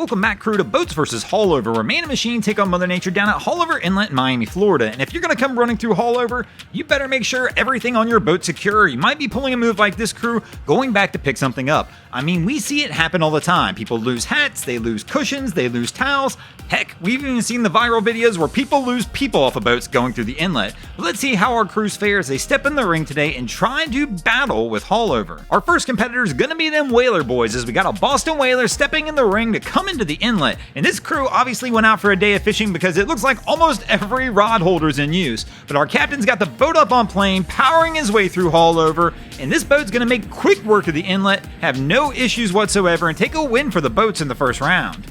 Welcome back, crew, to Boats vs. Haulover, where man and machine take on Mother Nature down at Haulover Inlet in Miami, Florida. And if you're going to come running through Haulover, you better make sure everything on your boat's secure. You might be pulling a move like this, crew, going back to pick something up. I mean, we see it happen all the time. People lose hats, they lose cushions, they lose towels. Heck, we've even seen the viral videos where people lose people off of boats going through the inlet. But let's see how our crews fare as they step in the ring today and try to battle with Haulover. Our first competitor is going to be them Whaler boys, as we got a Boston Whaler stepping in the ring to come into the inlet. And this crew obviously went out for a day of fishing because it looks like almost every rod holder's in use. But our captain's got the boat up on plane, powering his way through Haulover, and this boat's going to make quick work of the inlet, have no issues whatsoever, and take a win for the boats in the first round.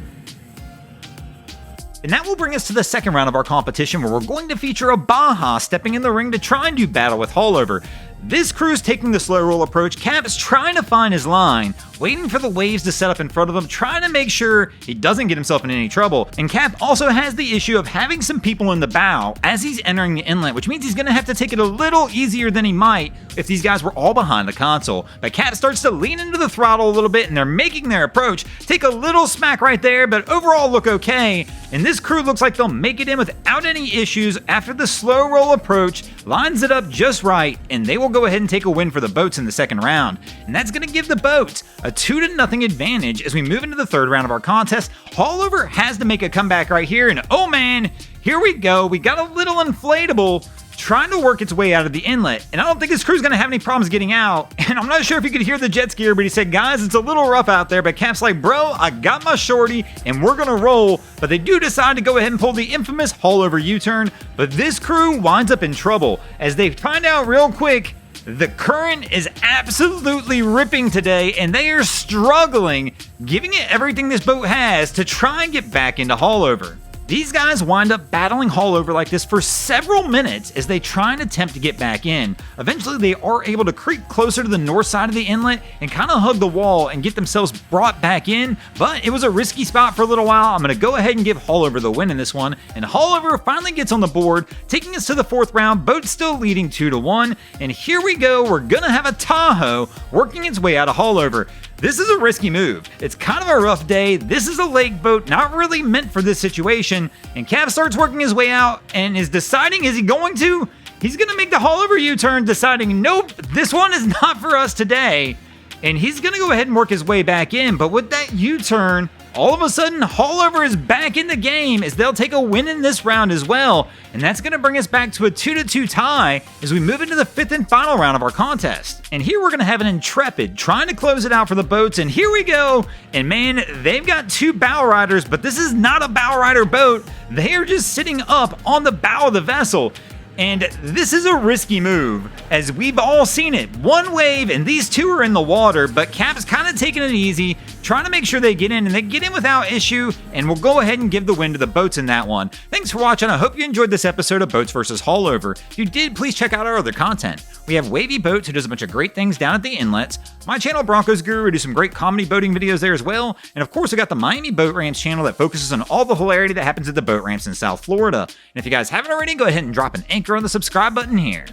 And that will bring us to the second round of our competition, where we're going to feature a Baja stepping in the ring to try and do battle with Haulover. This crew's taking the slow roll approach. Cap is trying to find his line, waiting for the waves to set up in front of him, trying to make sure he doesn't get himself in any trouble. And Cap also has the issue of having some people in the bow as he's entering the inlet, which means he's going to have to take it a little easier than he might if these guys were all behind the console. But Cap starts to lean into the throttle a little bit, and they're making their approach. Take a little smack right there, but overall look okay. And this crew looks like they'll make it in without any issues after the slow roll approach lines it up just right, and they will go ahead and take a win for the boats in the second round. And that's going to give the boats a 2-0 advantage as we move into the third round of our contest. Haulover has to make a comeback right here, and oh man, here we go. We got a little inflatable trying to work its way out of the inlet, and I don't think this crew's gonna have any problems getting out. And I'm not sure if you could hear the jet skier, but he said, guys, it's a little rough out there. But Cap's like, bro, I got my shorty and we're gonna roll. But they do decide to go ahead and pull the infamous Haulover U-turn, but this crew winds up in trouble as they find out real quick the current is absolutely ripping today, and they are struggling, giving it everything this boat has to try and get back into Haulover. These guys wind up battling Haulover like this for several minutes as they try and attempt to get back in. Eventually, they are able to creep closer to the north side of the inlet and kind of hug the wall and get themselves brought back in, but it was a risky spot for a little while. I'm going to go ahead and give Haulover the win in this one, and Haulover finally gets on the board, taking us to the fourth round. Boat still leading 2-1, and here we go. We're going to have a Tahoe working its way out of Haulover. This is a risky move. It's kind of a rough day. This is a lake boat, not really meant for this situation. And Cap starts working his way out and is deciding, is he going to? He's going to make the Haulover U-turn, deciding, nope, this one is not for us today. And he's going to go ahead and work his way back in. But with that U-turn, all of a sudden, Haulover is back in the game as they'll take a win in this round as well. And that's going to bring us back to a 2-2 tie as we move into the fifth and final round of our contest. And here we're going to have an Intrepid trying to close it out for the boats. And here we go. And man, they've got two bow riders, but this is not a bow rider boat. They are just sitting up on the bow of the vessel. And this is a risky move, as we've all seen it. One wave and these two are in the water, but Cap's kind of taking it easy, trying to make sure they get in, and they get in without issue, and we'll go ahead and give the win to the boats in that one. Thanks for watching. I hope you enjoyed this episode of Boats vs. Haulover. If you did, please check out our other content. We have Wavy Boats, who does a bunch of great things down at the inlets. My channel, Broncos Guru, who do some great comedy boating videos there as well. And of course, we got the Miami Boat Ramps channel that focuses on all the hilarity that happens at the boat ramps in South Florida. And if you guys haven't already, go ahead and drop an anchor on the subscribe button here.